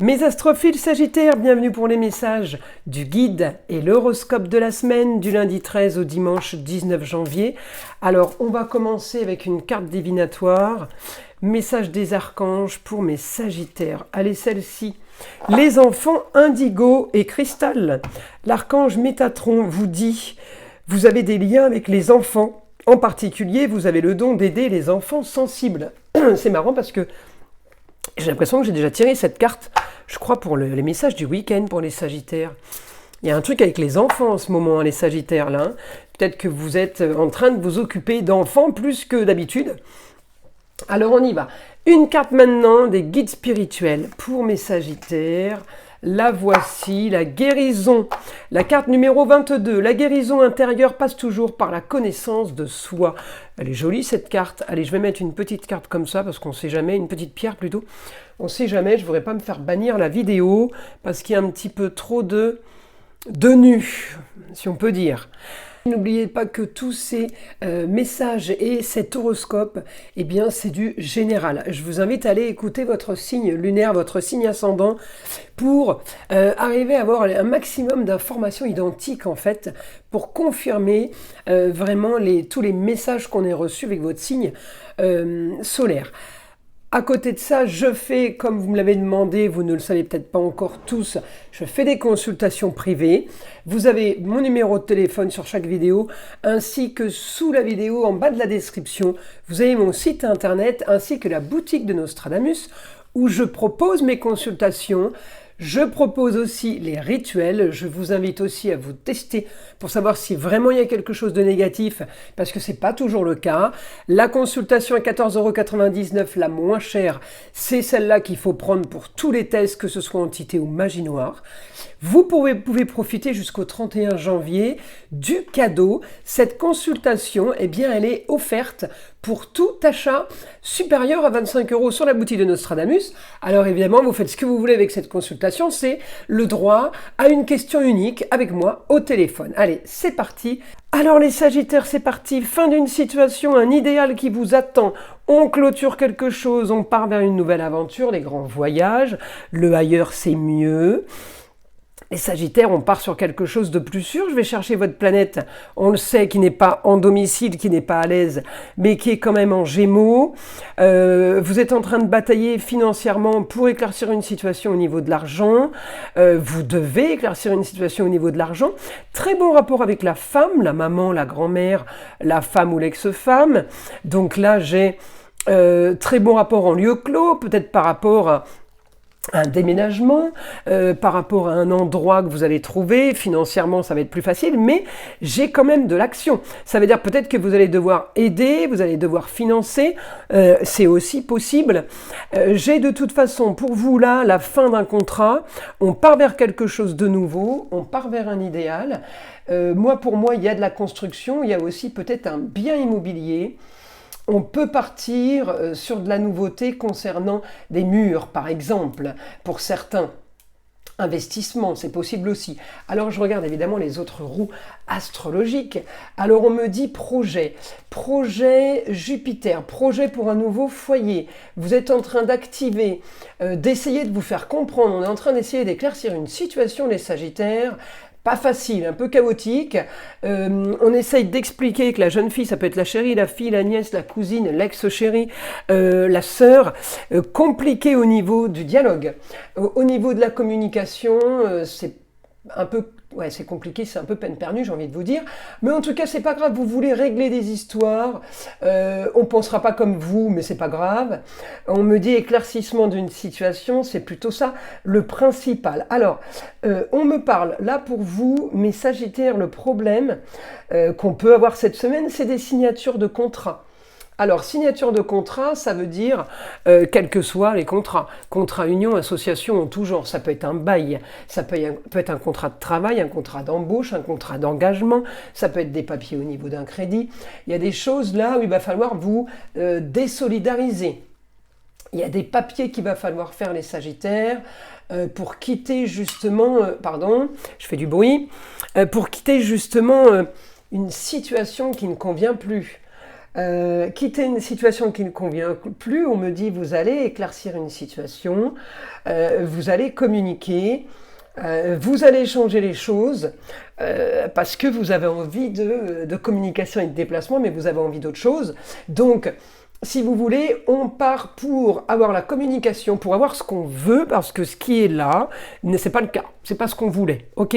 Mes astrophiles Sagittaires, bienvenue pour les messages du guide et l'horoscope de la semaine du lundi 13 au dimanche 19 janvier. Alors, on va commencer avec une carte divinatoire, message des archanges pour mes Sagittaires. Allez, celle-ci. Les enfants indigo et cristal. L'archange Métatron vous dit, vous avez des liens avec les enfants. En particulier, vous avez le don d'aider les enfants sensibles. C'est marrant parce que j'ai l'impression que j'ai déjà tiré cette carte, je crois, pour les messages du week-end pour les Sagittaires. Il y a un truc avec les enfants en ce moment, hein, les Sagittaires, là. Hein. Peut-être que vous êtes en train de vous occuper d'enfants plus que d'habitude. Alors, on y va. Une carte maintenant des guides spirituels pour mes Sagittaires. La voici, la guérison. La carte numéro 22. La guérison intérieure passe toujours par la connaissance de soi. Elle est jolie cette carte. Allez, je vais mettre une petite carte comme ça parce qu'on ne sait jamais, une petite pierre plutôt. On ne sait jamais, je ne voudrais pas me faire bannir la vidéo parce qu'il y a un petit peu trop de nu, si on peut dire. N'oubliez pas que tous ces messages et cet horoscope, eh bien, c'est du général. Je vous invite à aller écouter votre signe lunaire, votre signe ascendant, pour arriver à avoir un maximum d'informations identiques, en fait, pour confirmer vraiment tous les messages qu'on a reçus avec votre signe solaire. À côté de ça, je fais, comme vous me l'avez demandé, vous ne le savez peut-être pas encore tous, je fais des consultations privées. Vous avez mon numéro de téléphone sur chaque vidéo, ainsi que sous la vidéo, en bas de la description, vous avez mon site internet, ainsi que la boutique de Nostradamus, où je propose mes consultations. Je propose aussi les rituels, je vous invite aussi à vous tester pour savoir si vraiment il y a quelque chose de négatif, parce que ce n'est pas toujours le cas. La consultation à 14,99 €, la moins chère, c'est celle-là qu'il faut prendre pour tous les tests, que ce soit entité ou magie noire. Vous pouvez profiter jusqu'au 31 janvier du cadeau. Cette consultation, eh bien, elle est offerte pour tout achat supérieur à 25 € sur la boutique de Nostradamus. Alors évidemment, vous faites ce que vous voulez avec cette consultation, c'est le droit à une question unique avec moi au téléphone. Allez, c'est parti. Alors les Sagittaires, c'est parti. Fin d'une situation, un idéal qui vous attend. On clôture quelque chose, on part vers une nouvelle aventure, les grands voyages. Le ailleurs, c'est mieux. Les Sagittaires, on part sur quelque chose de plus sûr. Je vais chercher votre planète, on le sait, qui n'est pas en domicile, qui n'est pas à l'aise, mais qui est quand même en Gémeaux. Vous êtes en train de batailler financièrement pour éclaircir une situation au niveau de l'argent. Vous devez éclaircir une situation au niveau de l'argent. Très bon rapport avec la femme, la maman, la grand-mère, la femme ou l'ex-femme. Donc là, j'ai très bon rapport en lieu clos, peut-être par rapport à un déménagement, par rapport à un endroit que vous allez trouver, financièrement ça va être plus facile, mais j'ai quand même de l'action. Ça veut dire peut-être que vous allez devoir aider, vous allez devoir financer, c'est aussi possible. J'ai de toute façon pour vous là la fin d'un contrat, on part vers quelque chose de nouveau, on part vers un idéal. Pour moi, il y a de la construction, il y a aussi peut-être un bien immobilier. On peut partir sur de la nouveauté concernant des murs, par exemple, pour certains. Investissements, c'est possible aussi. Alors je regarde évidemment les autres roues astrologiques. Alors on me dit projet Jupiter, projet pour un nouveau foyer. Vous êtes en train d'activer, d'essayer de vous faire comprendre. On est en train d'essayer d'éclaircir une situation, les Sagittaires. Pas facile, un peu chaotique. On essaye d'expliquer que la jeune fille, ça peut être la chérie, la fille, la nièce, la cousine, l'ex-chérie, la sœur. Compliqué au niveau du dialogue. Au niveau de la communication, c'est un peu... Ouais, c'est compliqué, c'est un peu peine perdue, j'ai envie de vous dire. Mais en tout cas, c'est pas grave, vous voulez régler des histoires. On pensera pas comme vous, mais c'est pas grave. On me dit éclaircissement d'une situation, c'est plutôt ça le principal. Alors, on me parle, là pour vous, mes Sagittaires, le problème qu'on peut avoir cette semaine, c'est des signatures de contrats. Alors, signature de contrat, ça veut dire, quels que soient les contrats, contrat union, association en tout genre, ça peut être un bail, ça peut être un contrat de travail, un contrat d'embauche, un contrat d'engagement, ça peut être des papiers au niveau d'un crédit. Il y a des choses là où il va falloir vous désolidariser. Il y a des papiers qu'il va falloir faire les Sagittaires pour quitter justement, pardon, je fais du bruit, pour quitter justement une situation qui ne convient plus. quitter une situation qui ne convient plus, on me dit vous allez éclaircir une situation, vous allez communiquer, vous allez changer les choses parce que vous avez envie de communication et de déplacement, mais vous avez envie d'autre chose. Donc, si vous voulez, on part pour avoir la communication, pour avoir ce qu'on veut, parce que ce qui est là, c'est pas le cas, c'est pas ce qu'on voulait, ok?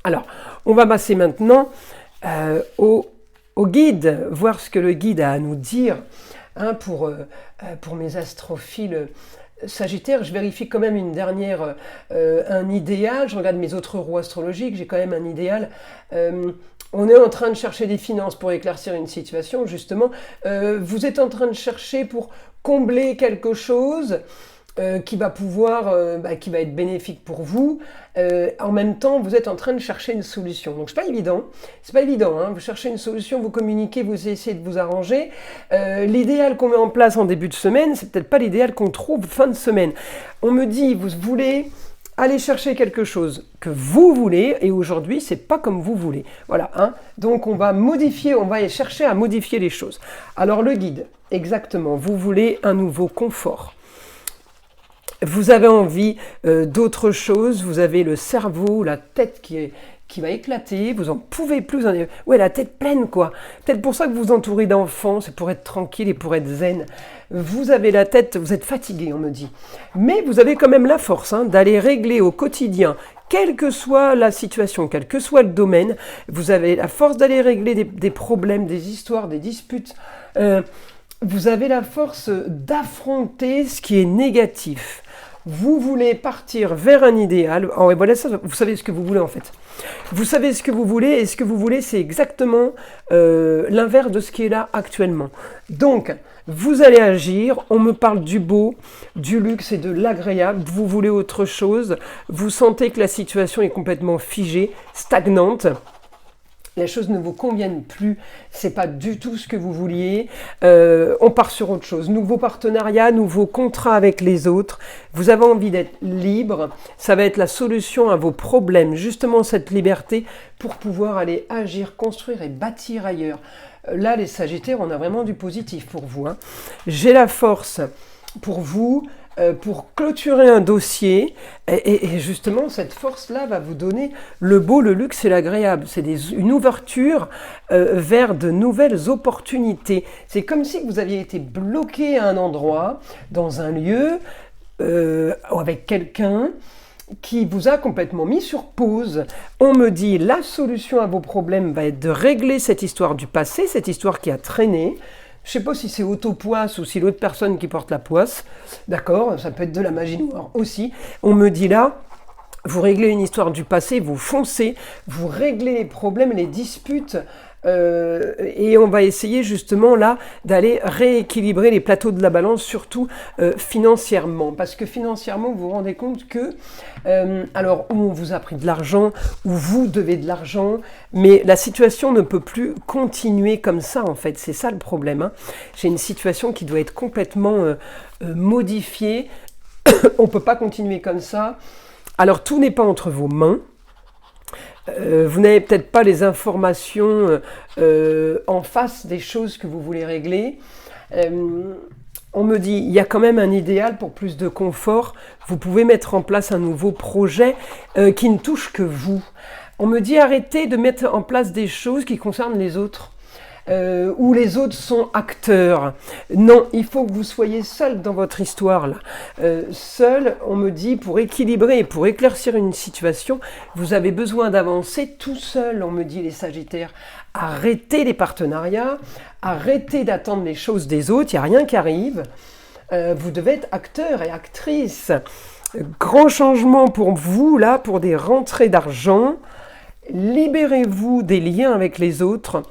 Alors, on va passer maintenant au guide, voir ce que le guide a à nous dire, hein, pour mes astrophiles Sagittaire. Je vérifie quand même une dernière, un idéal, je regarde mes autres roues astrologiques, j'ai quand même un idéal. On est en train de chercher des finances pour éclaircir une situation, justement. Vous êtes en train de chercher pour combler quelque chose qui va qui va être bénéfique pour vous. En même temps, vous êtes en train de chercher une solution. Donc, c'est pas évident. C'est pas évident, hein. Vous cherchez une solution, vous communiquez, vous essayez de vous arranger. L'idéal qu'on met en place en début de semaine, c'est peut-être pas l'idéal qu'on trouve fin de semaine. On me dit, vous voulez aller chercher quelque chose que vous voulez, et aujourd'hui, c'est pas comme vous voulez. Voilà, hein. Donc, on va modifier, on va chercher à modifier les choses. Alors, le guide, exactement, vous voulez un nouveau confort. Vous avez envie d'autre chose, vous avez le cerveau, la tête qui va éclater, vous en pouvez plus. Ouais, la tête pleine, quoi. Peut-être pour ça que vous vous entourez d'enfants, c'est pour être tranquille et pour être zen. Vous avez la tête, vous êtes fatigué, on me dit. Mais vous avez quand même la force d'aller régler au quotidien, quelle que soit la situation, quel que soit le domaine, vous avez la force d'aller régler des problèmes, des histoires, des disputes. Vous avez la force d'affronter ce qui est négatif. Vous voulez partir vers un idéal. Oh, et voilà, ça, vous savez ce que vous voulez en fait. Vous savez ce que vous voulez, et ce que vous voulez, c'est exactement l'inverse de ce qui est là actuellement. Donc, vous allez agir. On me parle du beau, du luxe et de l'agréable. Vous voulez autre chose. Vous sentez que la situation est complètement figée, stagnante. Les choses ne vous conviennent plus, c'est pas du tout ce que vous vouliez, on part sur autre chose, nouveau partenariat, nouveau contrat avec les autres, vous avez envie d'être libre, ça va être la solution à vos problèmes, justement cette liberté pour pouvoir aller agir, construire et bâtir ailleurs. Là, les Sagittaires, on a vraiment du positif pour vous, hein. J'ai la force pour vous, pour clôturer un dossier, et justement cette force-là va vous donner le beau, le luxe et l'agréable. C'est une ouverture vers de nouvelles opportunités. C'est comme si vous aviez été bloqué à un endroit, dans un lieu, avec quelqu'un qui vous a complètement mis sur pause. On me dit la solution à vos problèmes va être de régler cette histoire du passé, cette histoire qui a traîné. Je ne sais pas si c'est autopoisse ou si l'autre personne qui porte la poisse. D'accord, ça peut être de la magie noire aussi. On me dit là, vous réglez une histoire du passé, vous foncez, vous réglez les problèmes, les disputes, et on va essayer justement là d'aller rééquilibrer les plateaux de la balance, surtout financièrement, parce que financièrement vous vous rendez compte que alors où on vous a pris de l'argent, où vous devez de l'argent, mais la situation ne peut plus continuer comme ça en fait, c'est ça le problème, hein. J'ai une situation qui doit être complètement modifiée, on ne peut pas continuer comme ça. Alors tout n'est pas entre vos mains. Vous n'avez peut-être pas les informations en face des choses que vous voulez régler. On me dit, il y a quand même un idéal pour plus de confort. Vous pouvez mettre en place un nouveau projet qui ne touche que vous. On me dit, arrêtez de mettre en place des choses qui concernent les autres. Où les autres sont acteurs. Non, il faut que vous soyez seul dans votre histoire là. Seul, on me dit, pour équilibrer et pour éclaircir une situation, vous avez besoin d'avancer tout seul, on me dit les Sagittaires. Arrêtez les partenariats, arrêtez d'attendre les choses des autres, il n'y a rien qui arrive. Vous devez être acteur et actrice. Grand changement pour vous là, pour des rentrées d'argent. Libérez-vous des liens avec les autres.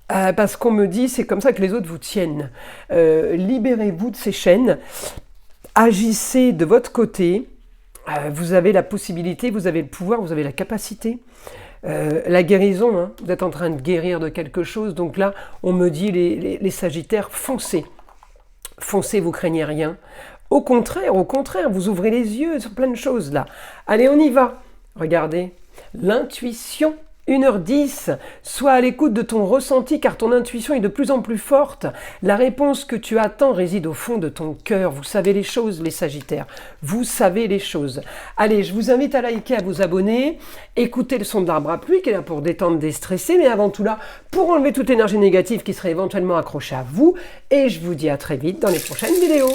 Parce qu'on me dit, c'est comme ça que les autres vous tiennent. Libérez-vous de ces chaînes, agissez de votre côté, vous avez la possibilité, vous avez le pouvoir, vous avez la capacité. La guérison, hein, vous êtes en train de guérir de quelque chose, donc là, on me dit, les Sagittaires, foncez. Foncez, vous craignez rien. Au contraire, vous ouvrez les yeux sur plein de choses là. Allez, on y va. Regardez, l'intuition 1h10, sois à l'écoute de ton ressenti car ton intuition est de plus en plus forte. La réponse que tu attends réside au fond de ton cœur. Vous savez les choses, les Sagittaires. Vous savez les choses. Allez, je vous invite à liker, à vous abonner, écouter le son de l'arbre à pluie qui est là pour détendre, déstresser, mais avant tout là, pour enlever toute énergie négative qui serait éventuellement accrochée à vous. Et je vous dis à très vite dans les prochaines vidéos.